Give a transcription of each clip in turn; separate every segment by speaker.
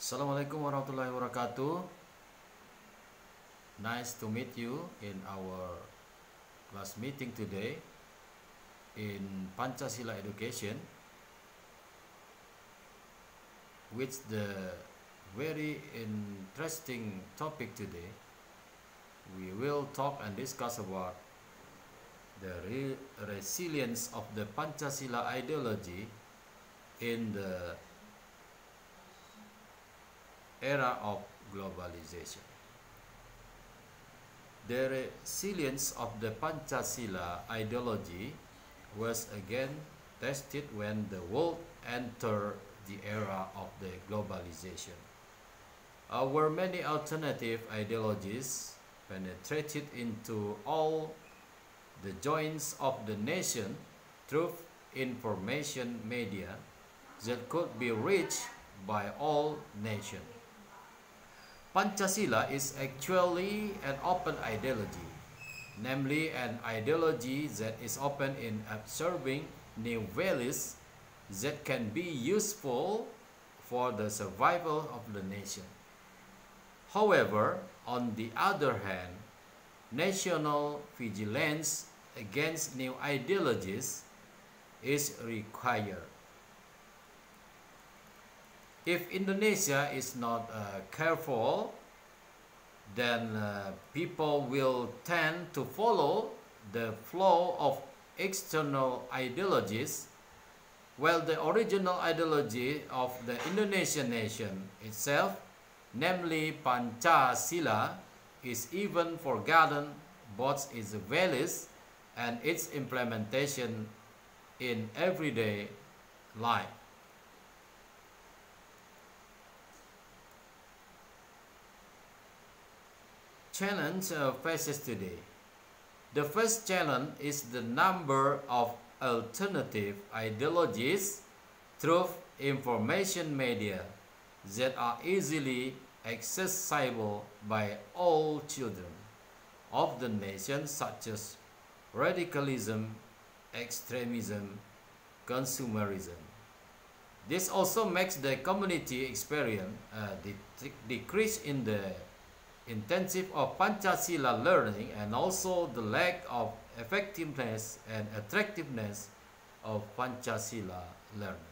Speaker 1: Assalamualaikum warahmatullahi wabarakatuh. Nice to meet you in our class meeting today in Pancasila education, which the very interesting topic today. We will talk and discuss about the resilience of the Pancasila ideology in the era of globalization. The resilience of the Pancasila ideology was again tested when the world entered the era of the globalization, where many alternative ideologies penetrated into all the joints of the nation through information media that could be reached by all nations. Pancasila is actually an open ideology, namely an ideology that is open in absorbing new values that can be useful for the survival of the nation. However, on the other hand, national vigilance against new ideologies is required. If Indonesia is not careful, then people will tend to follow the flow of external ideologies, while the original ideology of the Indonesian nation itself, namely Pancasila, is even forgotten, both its values and its implementation in everyday life. Challenge faces today. The first challenge is the number of alternative ideologies through information media that are easily accessible by all children of the nation, such as radicalism, extremism, consumerism. This also makes the community experience a decrease in the intensive of Pancasila learning and also the lack of effectiveness and attractiveness of Pancasila learning.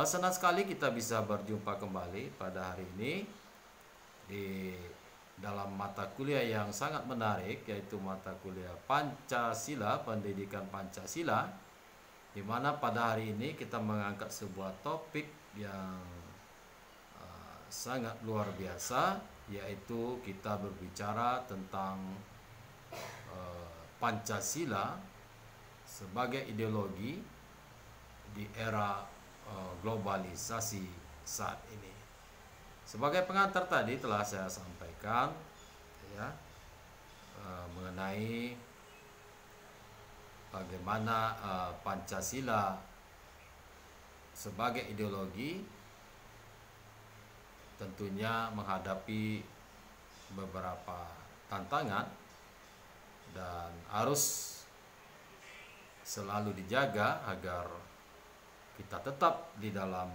Speaker 1: Senang sekali kita bisa berjumpa kembali pada hari ini di dalam mata kuliah yang sangat menarik, yaitu mata kuliah Pancasila, pendidikan Pancasila, di mana pada hari ini kita mengangkat sebuah topik yang sangat luar biasa, yaitu kita berbicara tentang Pancasila sebagai ideologi di era globalisasi saat ini. Sebagai pengantar tadi telah saya sampaikan ya, mengenai bagaimana Pancasila sebagai ideologi tentunya menghadapi beberapa tantangan dan harus selalu dijaga agar kita tetap di dalam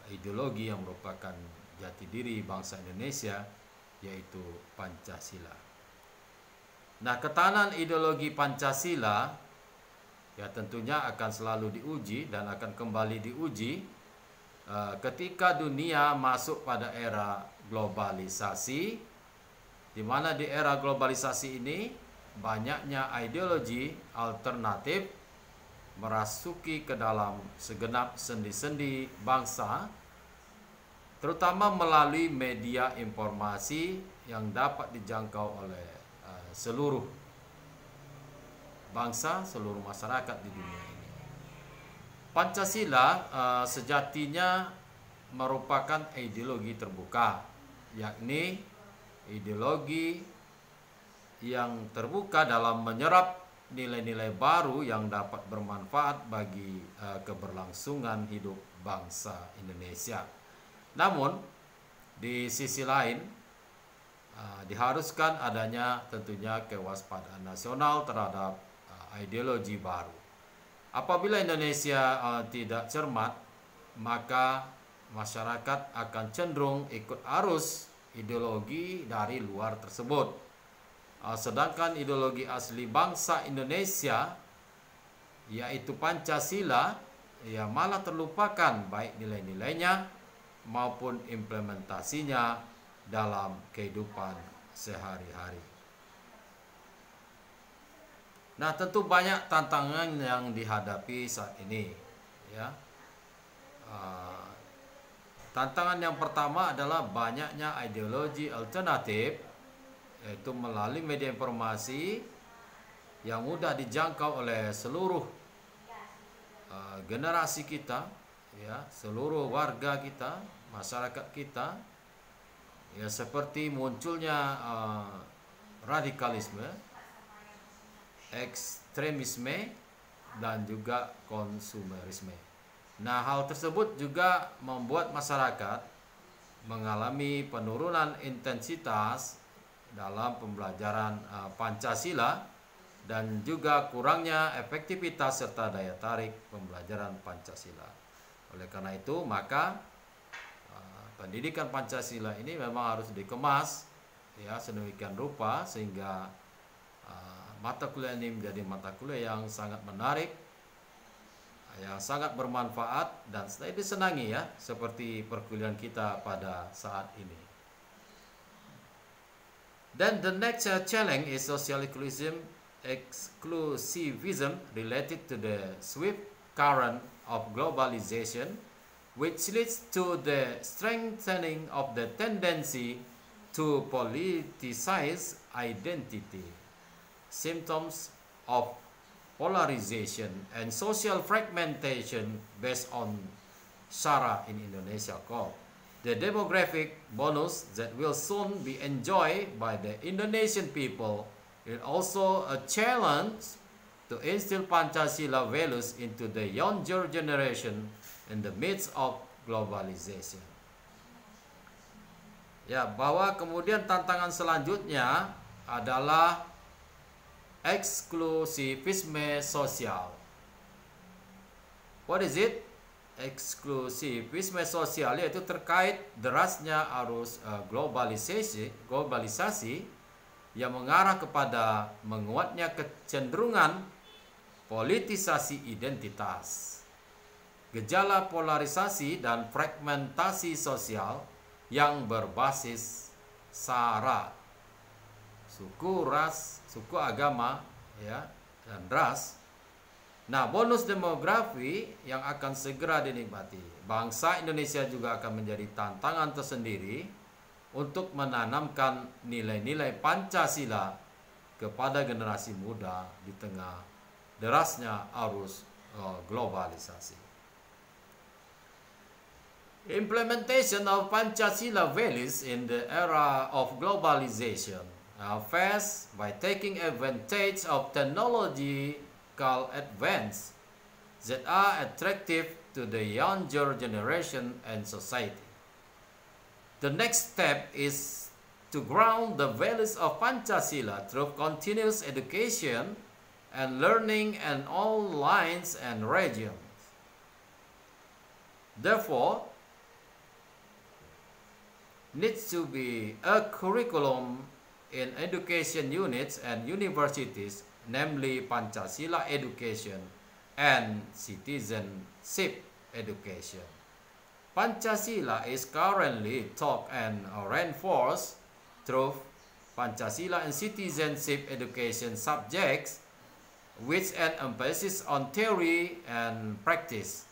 Speaker 1: ideologi yang merupakan jati diri bangsa Indonesia, yaitu Pancasila. Nah, ketahanan ideologi Pancasila ya tentunya akan selalu diuji dan akan kembali diuji ketika dunia masuk pada era globalisasi, di mana di era globalisasi ini banyaknya ideologi alternatif merasuki ke dalam segenap sendi-sendi bangsa, terutama melalui media informasi yang dapat dijangkau oleh seluruh bangsa, seluruh masyarakat di dunia ini. Pancasila sejatinya merupakan ideologi terbuka, yakni ideologi yang terbuka dalam menyerap nilai-nilai baru yang dapat bermanfaat bagi keberlangsungan hidup bangsa Indonesia. Namun, di sisi lain, diharuskan adanya tentunya kewaspadaan nasional terhadap ideologi baru. Apabila Indonesia tidak cermat, maka masyarakat akan cenderung ikut arus ideologi dari luar tersebut. Sedangkan ideologi asli bangsa Indonesia, yaitu Pancasila, ya malah terlupakan baik nilai-nilainya maupun implementasinya dalam kehidupan sehari-hari. Nah, tentu banyak tantangan yang dihadapi saat ini, ya. Tantangan yang pertama adalah banyaknya ideologi alternatif, yaitu melalui media informasi yang mudah dijangkau oleh seluruh generasi kita, ya, seluruh warga kita, masyarakat kita, ya, seperti munculnya radikalisme, ekstremisme, dan juga konsumerisme. Nah, hal tersebut juga membuat masyarakat mengalami penurunan intensitas dalam pembelajaran Pancasila dan juga kurangnya efektivitas serta daya tarik pembelajaran Pancasila. Oleh karena itu, maka pendidikan Pancasila ini memang harus dikemas, ya, sedemikian rupa sehingga mata kuliah ini menjadi mata kuliah yang sangat menarik, yang sangat bermanfaat dan disenangi, ya, seperti perkuliahan kita pada saat ini. Then the next challenge is social exclusivism related to the swift current of globalization, which leads to the strengthening of the tendency to politicize identity. Symptoms of polarization and social fragmentation based on SARA in Indonesia called the demographic bonus that will soon be enjoyed by the Indonesian people is also a challenge to instill Pancasila values into the younger generation in the midst of globalization. Ya, bahwa kemudian tantangan selanjutnya adalah eksklusivisme sosial. What is it? Eksklusivisme sosial yaitu terkait derasnya arus globalisasi yang mengarah kepada menguatnya kecenderungan politisasi identitas. Gejala polarisasi dan fragmentasi sosial yang berbasis SARA, suku, ras, suku, agama, ya, dan ras. Nah, bonus demografi yang akan segera dinikmati bangsa Indonesia juga akan menjadi tantangan tersendiri untuk menanamkan nilai-nilai Pancasila kepada generasi muda di tengah derasnya arus globalisasi. Implementation of Pancasila values in the era of globalization first by taking advantage of technological advance that are attractive to the younger generation and society. The next step is to ground the values of Pancasila through continuous education and learning in all lines and regions. Therefore, needs to be a curriculum in education units and universities, namely Pancasila education and citizenship education. Pancasila is currently taught and reinforced through Pancasila and citizenship education subjects with an emphasis on theory and practice.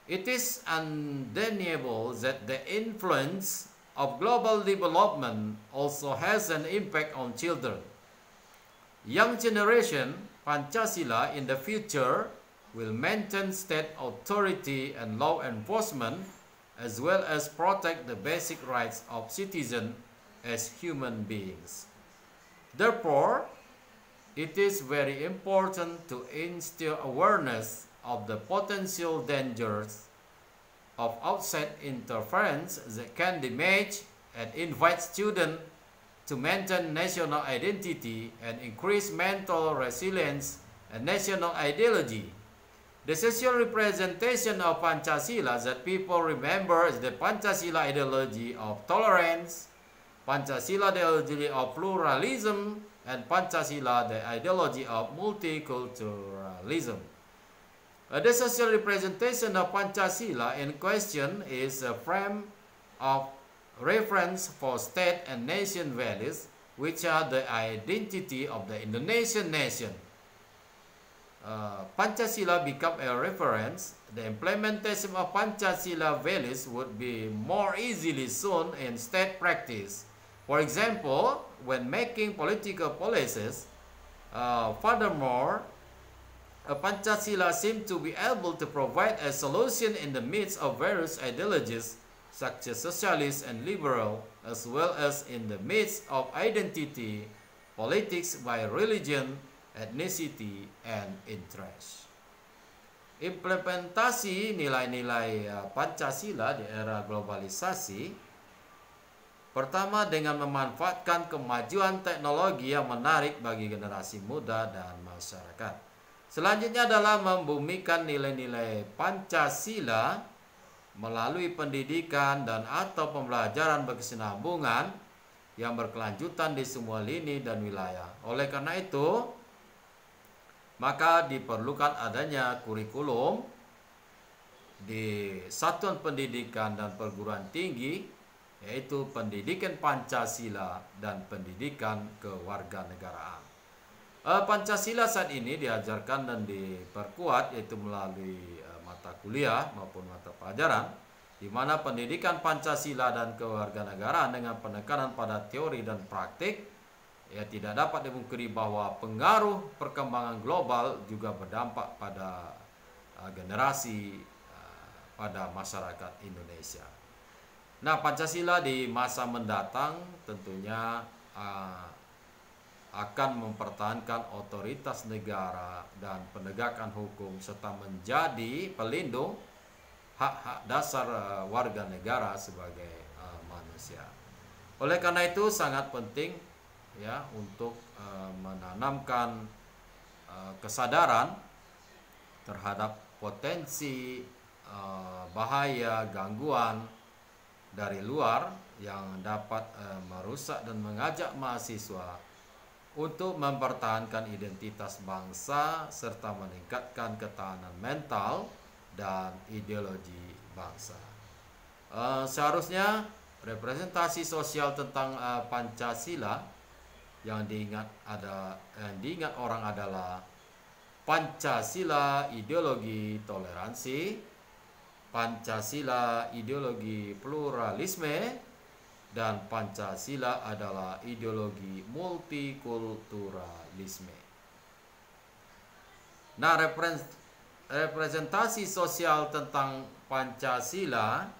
Speaker 1: It is undeniable that the influence of global development also has an impact on children. Young generation Pancasila in the future will maintain state authority and law enforcement as well as protect the basic rights of citizens as human beings. Therefore, it is very important to instill awareness of the potential dangers of outside interference that can damage and invite students to maintain national identity and increase mental resilience and national ideology. The social representation of Pancasila that people remember is the Pancasila ideology of tolerance, Pancasila the ideology of pluralism, and Pancasila the ideology of multiculturalism. The social representation of Pancasila in question is a frame of reference for state and nation values, which are the identity of the Indonesian nation. Pancasila become a reference. The implementation of Pancasila values would be more easily shown in state practice. For example, when making political policies, furthermore, Pancasila seems to be able to provide a solution in the midst of various ideologies such as socialist and liberal, as well as in the midst of identity politics by religion, ethnicity, and interest. Implementasi nilai-nilai Pancasila di era globalisasi, pertama dengan memanfaatkan kemajuan teknologi yang menarik bagi generasi muda dan masyarakat. Selanjutnya adalah membumikan nilai-nilai Pancasila melalui pendidikan dan atau pembelajaran berkesinambungan yang berkelanjutan di semua lini dan wilayah. Oleh karena itu, maka diperlukan adanya kurikulum di satuan pendidikan dan perguruan tinggi, yaitu pendidikan Pancasila dan pendidikan kewarganegaraan. Pancasila saat ini diajarkan dan diperkuat yaitu melalui mata kuliah maupun mata pelajaran, di mana pendidikan Pancasila dan kewarganegaraan dengan penekanan pada teori dan praktik, ya tidak dapat dipungkiri bahwa pengaruh perkembangan global juga berdampak pada generasi pada masyarakat Indonesia. Nah, Pancasila di masa mendatang tentunya akan mempertahankan otoritas negara dan penegakan hukum serta menjadi pelindung hak-hak dasar warga negara sebagai manusia. Oleh karena itu sangat penting ya untuk menanamkan kesadaran terhadap potensi bahaya gangguan dari luar yang dapat merusak dan mengajak mahasiswa untuk mempertahankan identitas bangsa serta meningkatkan ketahanan mental dan ideologi bangsa. Seharusnya representasi sosial tentang Pancasila yang diingat orang adalah Pancasila ideologi toleransi, Pancasila ideologi pluralisme, dan Pancasila adalah ideologi multikulturalisme. Nah, representasi sosial tentang Pancasila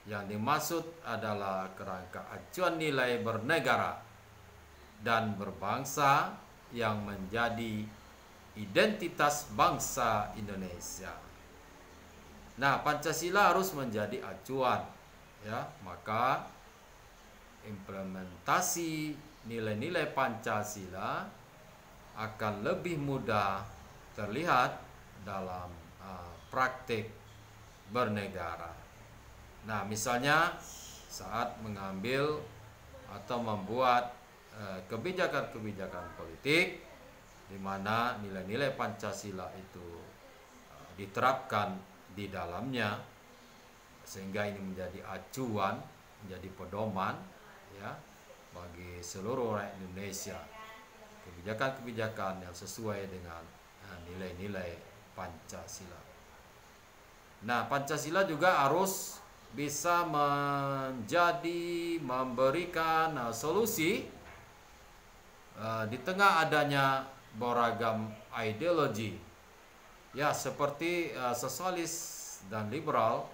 Speaker 1: yang dimaksud adalah kerangka acuan nilai bernegara dan berbangsa yang menjadi identitas bangsa Indonesia. Nah, Pancasila harus menjadi acuan, ya. Maka implementasi nilai-nilai Pancasila akan lebih mudah terlihat dalam praktik bernegara. Nah, misalnya saat mengambil atau membuat kebijakan-kebijakan politik di mana nilai-nilai Pancasila itu diterapkan di dalamnya, sehingga ini menjadi acuan, menjadi pedoman ya bagi seluruh rakyat Indonesia, kebijakan-kebijakan yang sesuai dengan nilai-nilai Pancasila. Nah, Pancasila juga harus bisa memberikan solusi di tengah adanya beragam ideologi ya seperti sosialis dan liberal,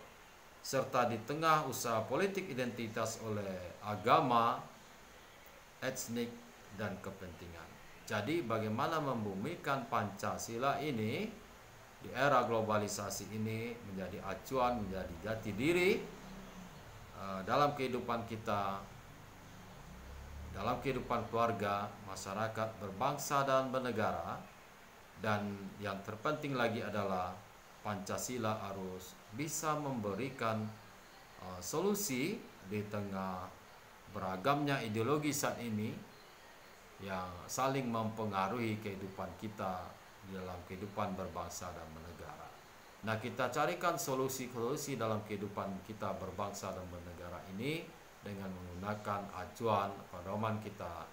Speaker 1: serta di tengah usaha politik identitas oleh agama, etnik, dan kepentingan. Jadi bagaimana membumikan Pancasila ini di era globalisasi ini menjadi acuan, menjadi jati diri dalam kehidupan kita, dalam kehidupan keluarga, masyarakat, berbangsa dan bernegara. Dan yang terpenting lagi adalah Pancasila harus bisa memberikan solusi di tengah beragamnya ideologi saat ini yang saling mempengaruhi kehidupan kita dalam kehidupan berbangsa dan bernegara. Nah, kita carikan solusi-solusi dalam kehidupan kita berbangsa dan bernegara ini dengan menggunakan acuan pedoman kita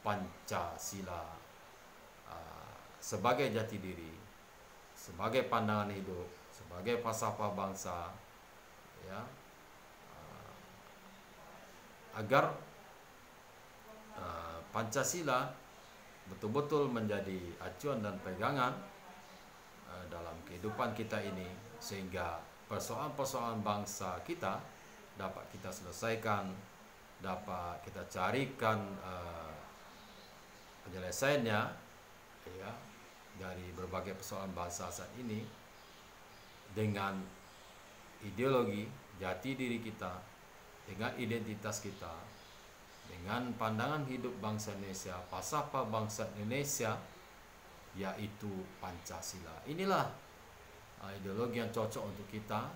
Speaker 1: Pancasila sebagai jati diri, sebagai pandangan hidup, sebagai falsafah bangsa, ya, agar Pancasila betul-betul menjadi acuan dan pegangan dalam kehidupan kita ini, sehingga persoalan-persoalan bangsa kita dapat kita selesaikan, dapat kita carikan penyelesaiannya, ya, dari berbagai persoalan bangsa saat ini dengan ideologi jati diri kita, dengan identitas kita, dengan pandangan hidup bangsa Indonesia, falsafah bangsa Indonesia, yaitu Pancasila. Inilah ideologi yang cocok untuk kita,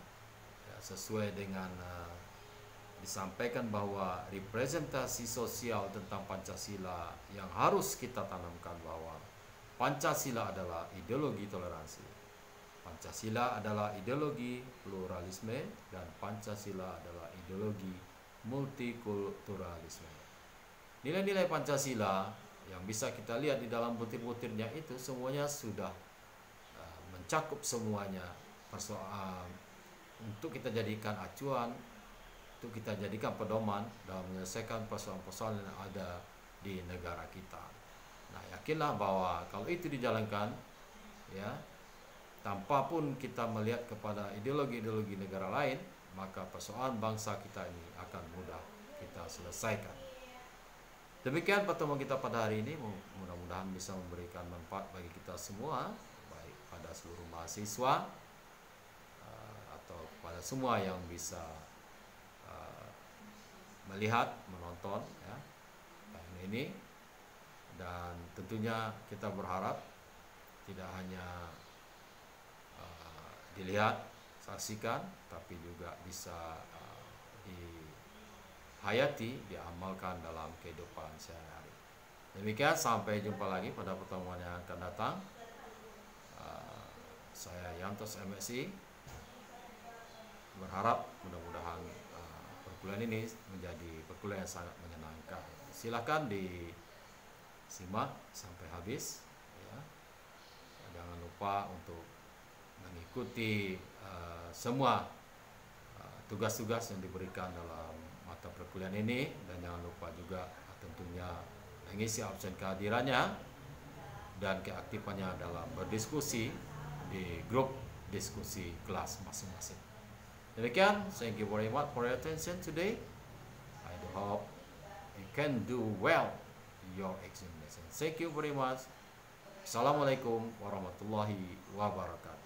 Speaker 1: ya, sesuai dengan disampaikan bahwa representasi sosial tentang Pancasila yang harus kita tanamkan bahwa Pancasila adalah ideologi toleransi, Pancasila adalah ideologi pluralisme, dan Pancasila adalah ideologi multikulturalisme. Nilai-nilai Pancasila yang bisa kita lihat di dalam butir-butirnya itu semuanya sudah mencakup semuanya persoalan untuk kita jadikan acuan, untuk kita jadikan pedoman dalam menyelesaikan persoalan-persoalan yang ada di negara kita. Nah, yakinlah bahwa kalau itu dijalankan, ya, tanpa pun kita melihat kepada ideologi-ideologi negara lain, maka persoalan bangsa kita ini akan mudah kita selesaikan. Demikian pertemuan kita pada hari ini, mudah-mudahan bisa memberikan manfaat bagi kita semua, baik pada seluruh mahasiswa atau pada semua yang bisa melihat, menonton, ya, ini. Dan tentunya kita berharap tidak hanya dilihat, saksikan, tapi juga bisa dihayati, diamalkan dalam kehidupan sehari-hari. Demikian, sampai jumpa lagi pada pertemuan yang akan datang. Saya Yantos MSI berharap mudah-mudahan perkuliahan ini menjadi perkuliahan yang sangat menyenangkan. Silakan disimak sampai habis, ya. Jangan lupa untuk mengikuti semua tugas-tugas yang diberikan dalam mata perkuliahan ini, dan jangan lupa juga tentunya mengisi absen kehadirannya dan keaktifannya dalam berdiskusi di grup diskusi kelas masing-masing. Demikian, thank you very much for your attention today. I do hope you can do well your examination. Thank you very much. Assalamualaikum warahmatullahi wabarakatuh.